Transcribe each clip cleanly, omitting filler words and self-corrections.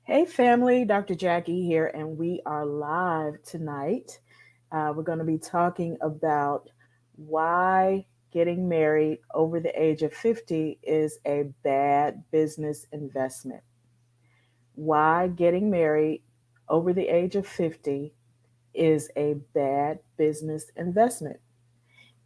Hey, family, Dr. Jackie here, and we are live tonight. We're going to be talking about why getting married over the age of 50 is a bad business investment. Why getting married over the age of 50 is a bad business investment.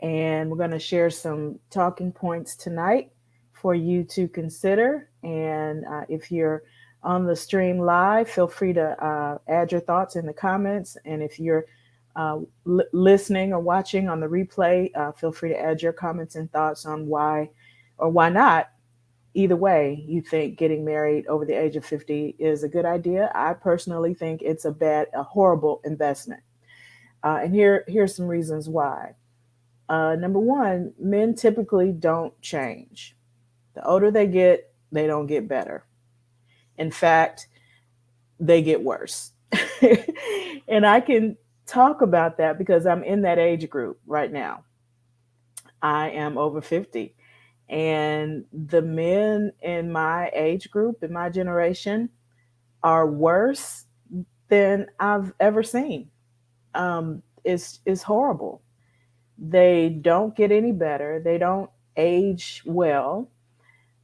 And we're going to share some talking points tonight for you to consider. And if you're on the stream live, feel free to add your thoughts in the comments. And if you're listening or watching on the replay, feel free to add your comments and thoughts on why or why not. Either way, you think getting married over the age of 50 is a good idea. I personally think it's a horrible investment. Here's some reasons why. Number one, men typically don't change. The older they get, they don't get better. In fact, they get worse. And I can talk about that because I'm in that age group right now. I am over 50. And the men in my age group, in my generation, are worse than I've ever seen. It's horrible. They don't get any better. They don't age well.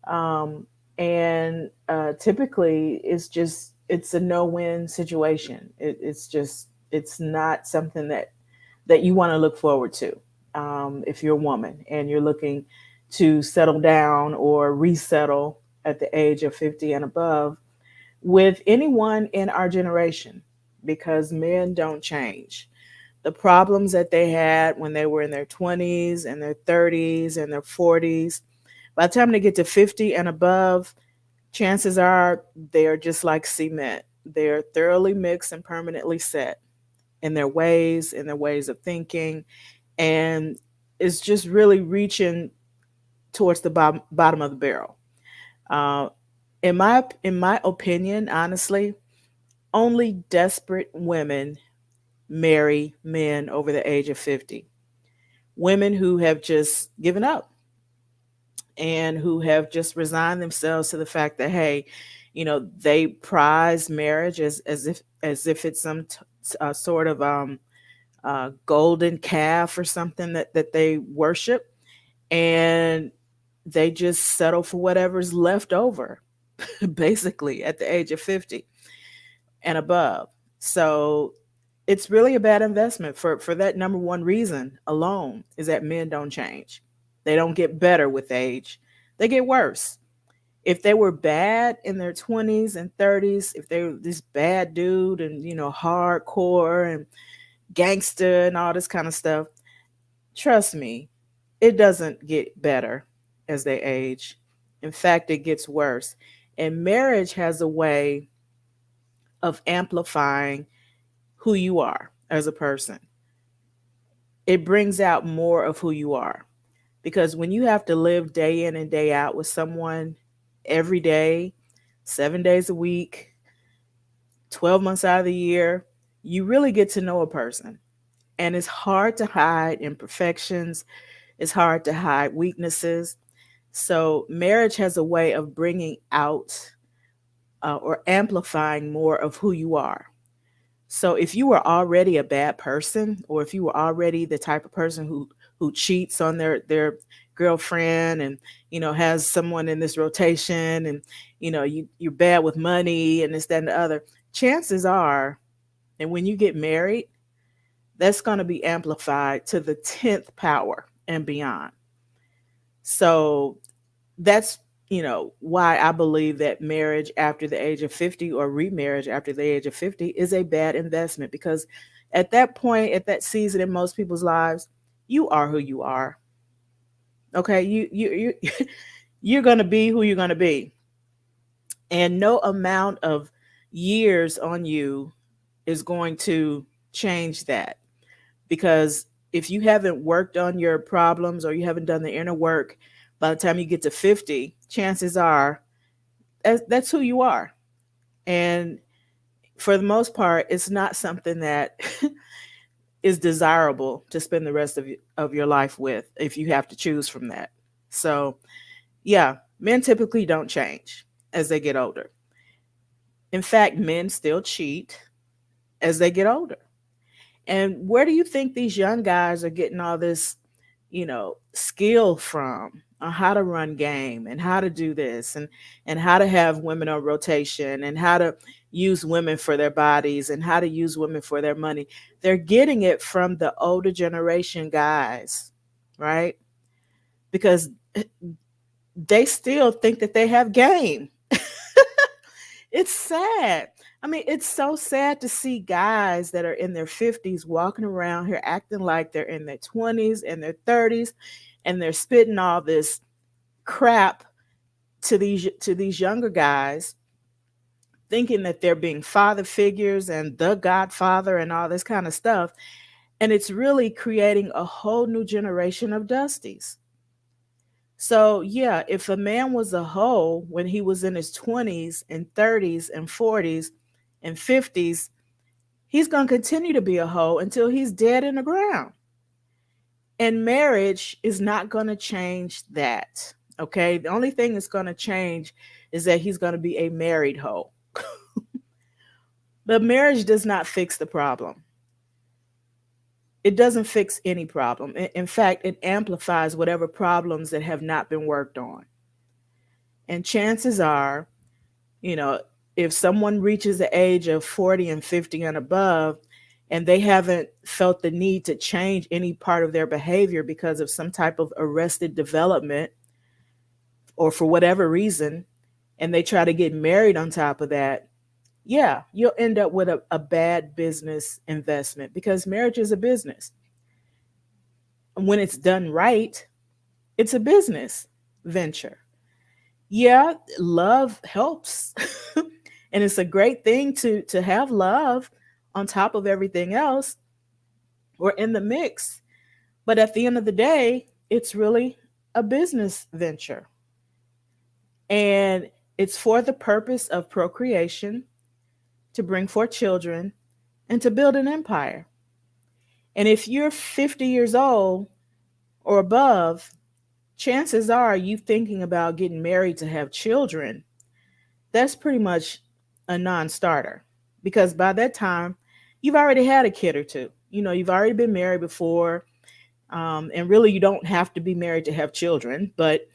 Um, and typically it's a no-win situation. It's not something that you want to look forward to. If you're a woman and you're looking to settle down or resettle at the age of 50 and above with anyone in our generation, because men don't change. The problems that they had when they were in their 20s and their 30s and their 40s, by the time they get to 50 and above, chances are they are just like cement. They're thoroughly mixed and permanently set in their ways of thinking, and it's just really reaching towards the bottom of the barrel. Uh, in my opinion, honestly, only desperate women marry men over the age of 50. Women who have just given up and who have just resigned themselves to the fact that, hey, they prize marriage as if it's some sort of golden calf or something that they worship, and they just settle for whatever's left over basically at the age of 50 and above. So it's really a bad investment for that number one reason alone, is that men don't change. They don't get better with age. They get worse. If they were bad in their 20s and 30s, if they were this bad dude and hardcore and gangster and all this kind of stuff, trust me, it doesn't get better as they age. In fact, it gets worse. And marriage has a way of amplifying who you are as a person. It brings out more of who you are. Because when you have to live day in and day out with someone every day, 7 days a week, 12 months out of the year, you really get to know a person. And it's hard to hide imperfections, it's hard to hide weaknesses. So, marriage has a way of bringing out or amplifying more of who you are. So if you were already a bad person, or if you were already the type of person who cheats on their girlfriend, and has someone in this rotation, and you're bad with money and this, that, and the other, chances are, and when you get married, that's going to be amplified to the 10th power and beyond. So that's why I believe that marriage after the age of 50, or remarriage after the age of 50, is a bad investment, because at that point, at that season in most people's lives, you are who you are. Okay, you you're going to be who you're going to be, and no amount of years on you is going to change that. Because if you haven't worked on your problems, or you haven't done the inner work, by the time you get to 50, chances are that's who you are. And for the most part, it's not something that is desirable to spend the rest of your life with, if you have to choose from that. So, yeah, men typically don't change as they get older. In fact, men still cheat as they get older. And where do you think these young guys are getting all this, skill from on how to run game and how to do this and how to have women on rotation and how to use women for their bodies and how to use women for their money? They're getting it from the older generation guys, right? Because they still think that they have game. It's sad. I mean, it's so sad to see guys that are in their 50s walking around here acting like they're in their 20s and their 30s, and they're spitting all this crap to these younger guys, thinking that they're being father figures and the godfather and all this kind of stuff. And it's really creating a whole new generation of Dusties. So, yeah, if a man was a hoe when he was in his 20s and 30s and 40s and 50s, he's going to continue to be a hoe until he's dead in the ground. And marriage is not going to change that. Okay. The only thing that's going to change is that he's going to be a married hoe. But marriage does not fix the problem. It doesn't fix any problem. In fact, it amplifies whatever problems that have not been worked on. And chances are, you know, if someone reaches the age of 40 and 50 and above, and they haven't felt the need to change any part of their behavior because of some type of arrested development or for whatever reason, and they try to get married on top of that, yeah, you'll end up with a bad business investment because marriage is a business. When it's done right, it's a business venture. Yeah, love helps. And it's a great thing to have love on top of everything else or in the mix. But at the end of the day, it's really a business venture. And it's for the purpose of procreation, to bring forth children, and to build an empire. And if you're 50 years old or above, chances are you thinking about getting married to have children. That's pretty much a non starter because by that time, you've already had a kid or two. You know, you've already been married before. And really, you don't have to be married to have children. But,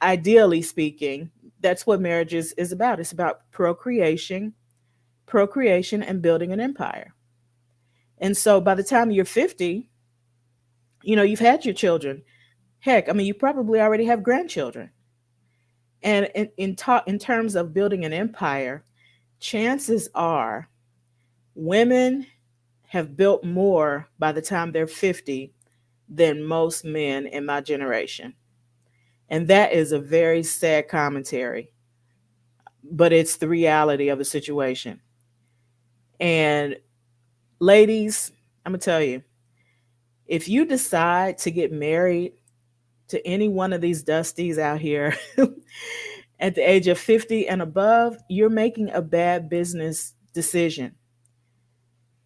ideally speaking, that's what marriage is about. It's about procreation, and building an empire. And so by the time you're 50, you've had your children. Heck, I mean, you probably already have grandchildren. And in terms of building an empire, chances are women have built more by the time they're 50 than most men in my generation. And that is a very sad commentary, but it's the reality of the situation. And ladies, I'm going to tell you, if you decide to get married to any one of these dusties out here at the age of 50 and above, you're making a bad business decision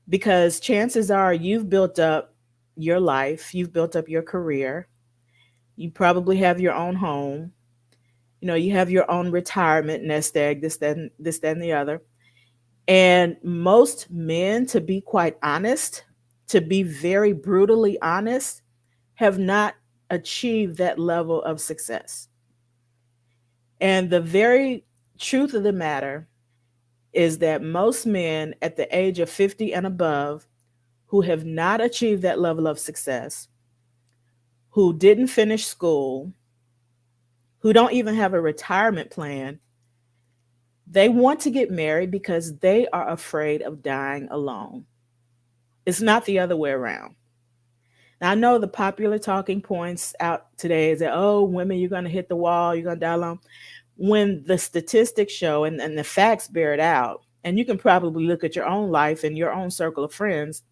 because chances are you've built up your life, you've built up your career, you probably have your own home, you have your own retirement nest egg, this, that, and the other. And most men, to be quite honest, to be very brutally honest, have not achieved that level of success. And the very truth of the matter is that most men at the age of 50 and above who have not achieved that level of success, who didn't finish school, who don't even have a retirement plan, they want to get married because they are afraid of dying alone. It's not the other way around. Now, I know the popular talking points out today is that, oh, women, you're going to hit the wall, you're going to die alone. When the statistics show and the facts bear it out, and you can probably look at your own life and your own circle of friends,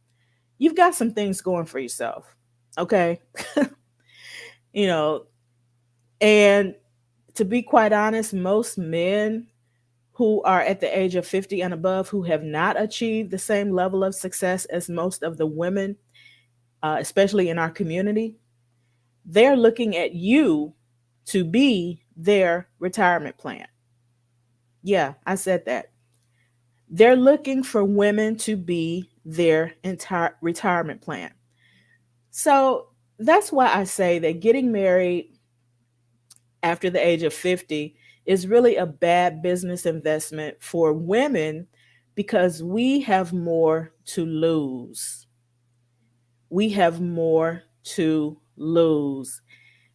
you've got some things going for yourself. Okay. you know, and to be quite honest, most men who are at the age of 50 and above who have not achieved the same level of success as most of the women, especially in our community, they're looking at you to be their retirement plan. Yeah, I said that. They're looking for women to be their entire retirement plan. So that's why I say that getting married after the age of 50 is really a bad business investment for women because we have more to lose. We have more to lose.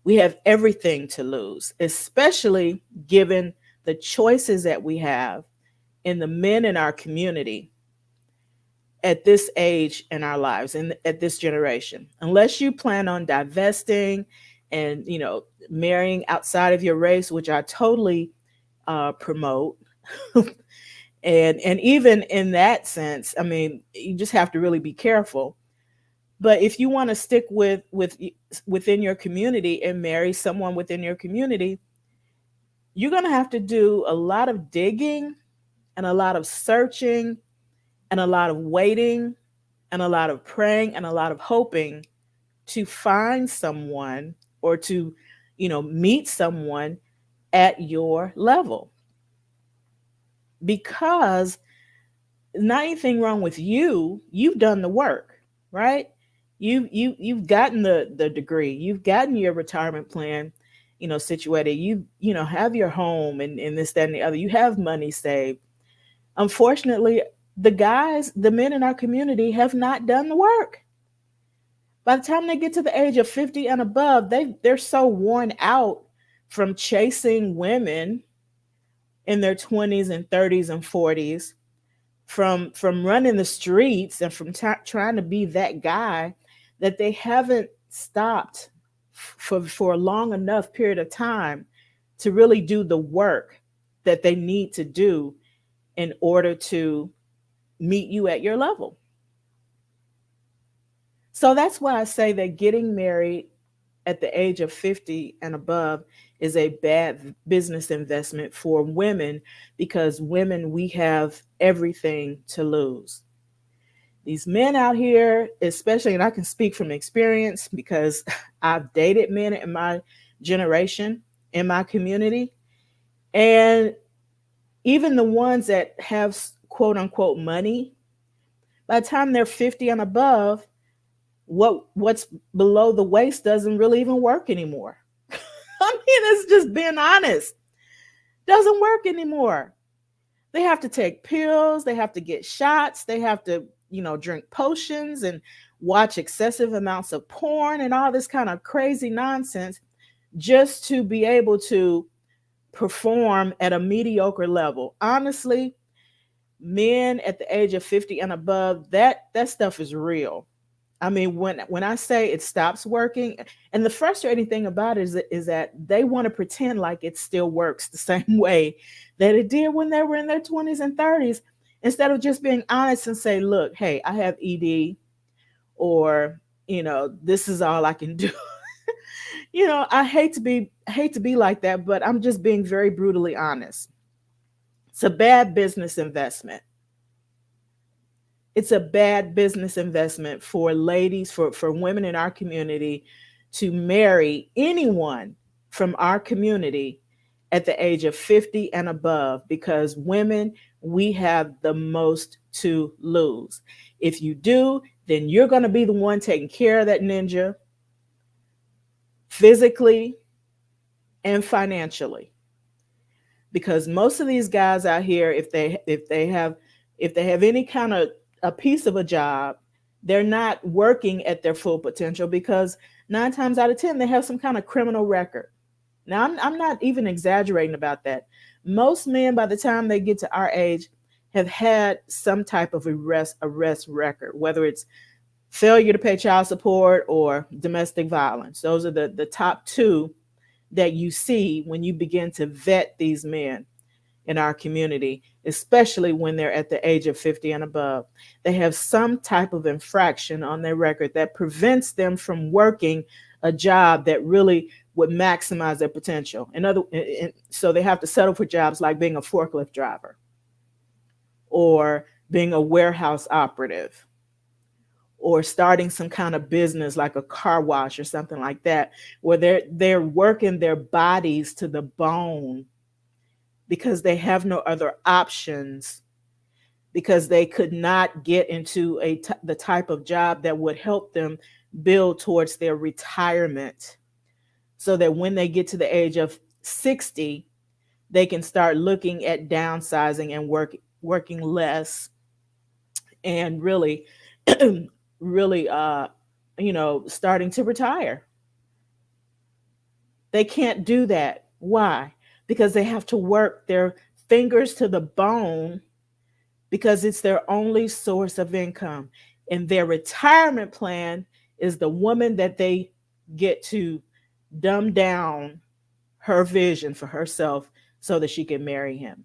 We have everything to lose, especially given the choices that we have in the men in our community at this age in our lives and at this generation. Unless you plan on divesting and, marrying outside of your race, which I totally promote. And even in that sense, I mean, you just have to really be careful. But if you want to stick within your community and marry someone within your community, you're going to have to do a lot of digging and a lot of searching and a lot of waiting and a lot of praying and a lot of hoping to find someone or to, meet someone at your level. Because not anything wrong with you. You've done the work, right? You've gotten the degree. You've gotten your retirement plan, situated. You have your home and this, that, and the other. You have money saved. Unfortunately, the men in our community have not done the work. By the time they get to the age of 50 and above, they're so worn out from chasing women in their 20s and 30s and 40s, from running the streets and from trying to be that guy, that they haven't stopped for a long enough period of time to really do the work that they need to do in order to meet you at your level. So that's why I say that getting married at the age of 50 and above is a bad business investment for women, because women, we have everything to lose. These men out here, especially, and I can speak from experience because I've dated men in my generation, in my community, and even the ones that have quote unquote money, by the time they're 50 and above, what's below the waist doesn't really even work anymore. I mean, it's just being honest. Doesn't work anymore. They have to take pills, they have to get shots, they have to, drink potions and watch excessive amounts of porn and all this kind of crazy nonsense just to be able to perform at a mediocre level. Honestly, men at the age of 50 and above, that stuff is real. I mean, when I say it stops working, and the frustrating thing about it is that they want to pretend like it still works the same way that it did when they were in their 20s and 30s, instead of just being honest and say, look, hey, I have ED, or, this is all I can do. I hate to be like that, but I'm just being very brutally honest. It's a bad business investment. It's a bad business investment for ladies, for women in our community to marry anyone from our community at the age of 50 and above, because women, we have the most to lose. If you do, then you're going to be the one taking care of that ninja physically and financially, because most of these guys out here, if they have any kind of a piece of a job, they're not working at their full potential, because 9 times out of 10 they have some kind of criminal record. Now, I'm not even exaggerating about that. Most men, by the time they get to our age, have had some type of arrest record, whether it's failure to pay child support or domestic violence. Those are the top two that you see when you begin to vet these men in our community, especially when they're at the age of 50 and above. They have some type of infraction on their record that prevents them from working a job that really would maximize their potential. So they have to settle for jobs like being a forklift driver or being a warehouse operative or starting some kind of business like a car wash or something like that, where they're working their bodies to the bone because they have no other options, because they could not get into the type of job that would help them build towards their retirement, so that when they get to the age of 60, they can start looking at downsizing and working less, and really really starting to retire. They can't do that. Why? Because they have to work their fingers to the bone, because it's their only source of income. And their retirement plan is the woman that they get to dumb down her vision for herself so that she can marry him.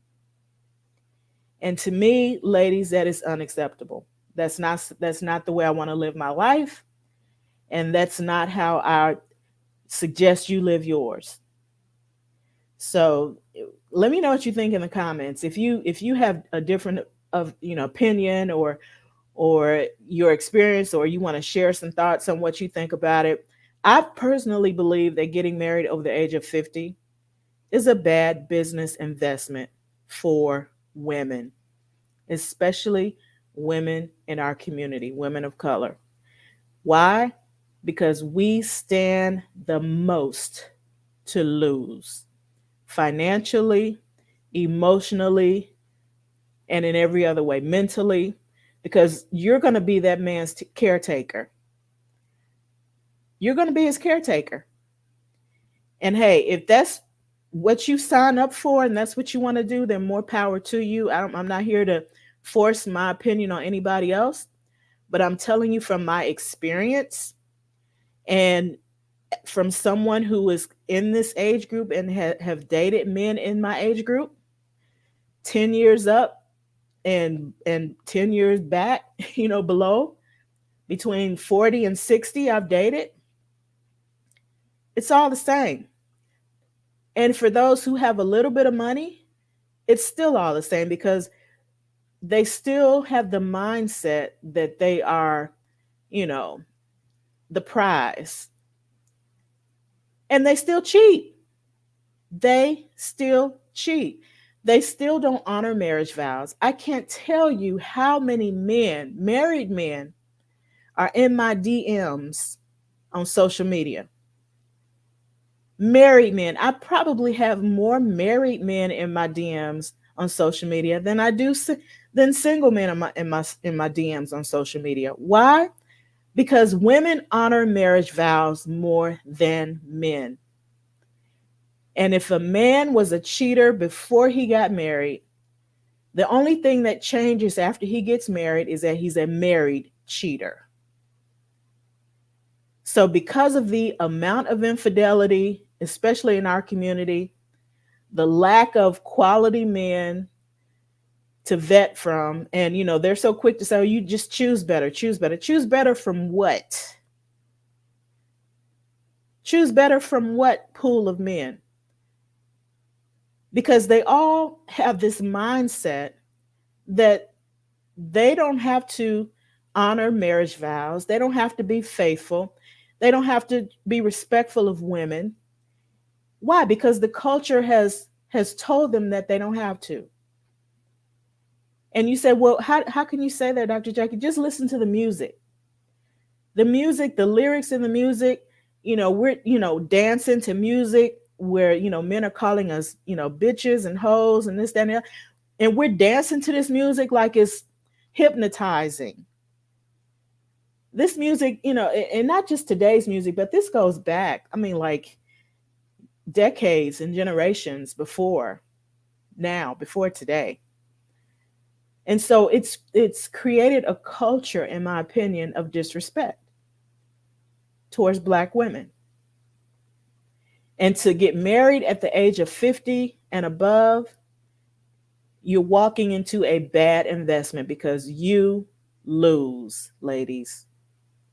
And to me, ladies, that is unacceptable. That's not the way I want to live my life, and that's not how I suggest you live yours. So let me know what you think in the comments. If you have a different opinion, or your experience, or you want to share some thoughts on what you think about it. I personally believe that getting married over the age of 50 is a bad business investment for women, especially women in our community, women of color. Why? Because we stand the most to lose financially, emotionally, and in every other way, mentally, because you're going to be that man's caretaker. You're going to be his caretaker. And hey, if that's what you sign up for and that's what you want to do, then more power to you. I'm not here to force my opinion on anybody else, but I'm telling you from my experience, and from someone who is in this age group and have dated men in my age group, 10 years up and 10 years back, below, between 40 and 60 I've dated. It's all the same. And for those who have a little bit of money, it's still all the same, because they still have the mindset that they are, the prize. And they still cheat. They still cheat. They still don't honor marriage vows. I can't tell you how many men, married men, are in my DMs on social media. Married men. I probably have more married men in my DMs on social media than I do than single men in my DMs on social media. Why? Because women honor marriage vows more than men. And if a man was a cheater before he got married, the only thing that changes after he gets married is that he's a married cheater. So because of the amount of infidelity, especially in our community, the lack of quality men to vet from, and they're so quick to say, oh, you just choose better. Choose better from what? Choose better from what pool of men? Because they all have this mindset that they don't have to honor marriage vows. They don't have to be faithful. They don't have to be respectful of women. Why? Because the culture has told them that they don't have to. And you say, well, how can you say that, Dr. Jackie? Just listen to the music. The music, the lyrics in the music, we're, dancing to music where, men are calling us, bitches and hoes and this, that, and that. And we're dancing to this music like it's hypnotizing. This music, and not just today's music, but this goes back, like decades and generations before today. And so it's created a culture, in my opinion, of disrespect towards Black women. And to get married at the age of 50 and above, you're walking into a bad investment, because you lose, ladies.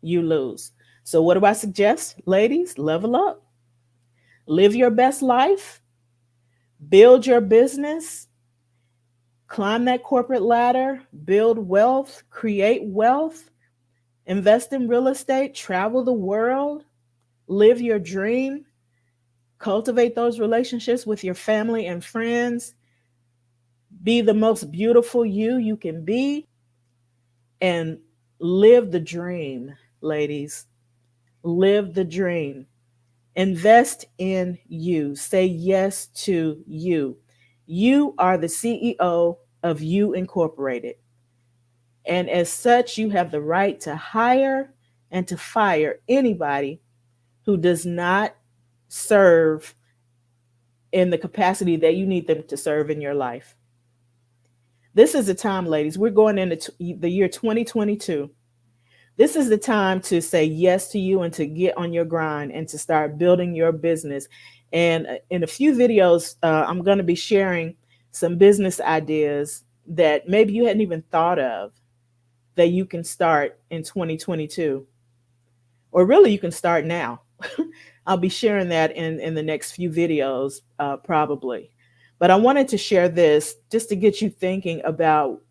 You lose. So what do I suggest? Ladies, level up. Live your best life. Build your business. Climb that corporate ladder. Build wealth. Create wealth. Invest in real estate. Travel the world. Live your dream. Cultivate those relationships with your family and friends. Be the most beautiful you can be, and live the dream, ladies. Live the dream. Invest in you. Say yes to you. You are the CEO of You Incorporated. And as such, you have the right to hire and to fire anybody who does not serve in the capacity that you need them to serve in your life. This is the time, ladies. We're going into the year 2022. This is the time to say yes to you and to get on your grind and to start building your business. And in a few videos, I'm going to be sharing some business ideas that maybe you hadn't even thought of that you can start in 2022, or really you can start now. I'll be sharing that in the next few videos, probably. But I wanted to share this just to get you thinking about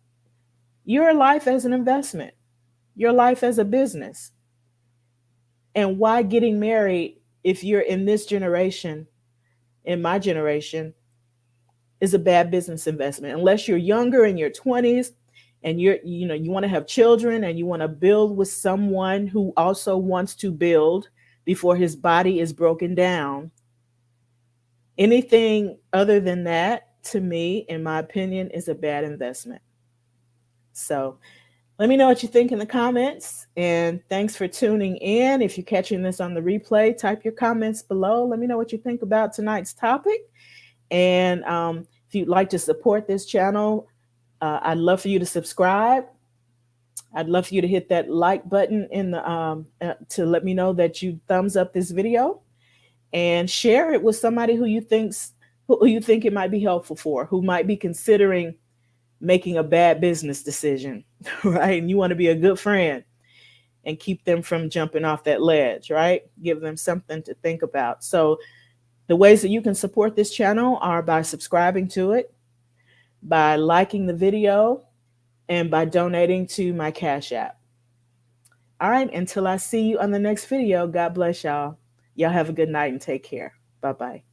your life as an investment, your life as a business, and why getting married, if you're in this generation, in my generation, is a bad business investment. Unless you're younger, in your 20s, and you want to have children and you want to build with someone who also wants to build before his body is broken down. Anything other than that, to me, in my opinion, is a bad investment. So let me know what you think in the comments. And thanks for tuning in. If you're catching this on the replay, type your comments below. Let me know what you think about tonight's topic. And if you'd like to support this channel, I'd love for you to subscribe. I'd love for you to hit that like button in the to let me know that you thumbs up this video, and share it with somebody who you think it might be helpful for, who might be considering making a bad business decision, right? And you want to be a good friend and keep them from jumping off that ledge, right? Give them something to think about. So the ways that you can support this channel are by subscribing to it, by liking the video, and by donating to my Cash App. All right, until I see you on the next video, God bless y'all. Y'all have a good night and take care. Bye-bye.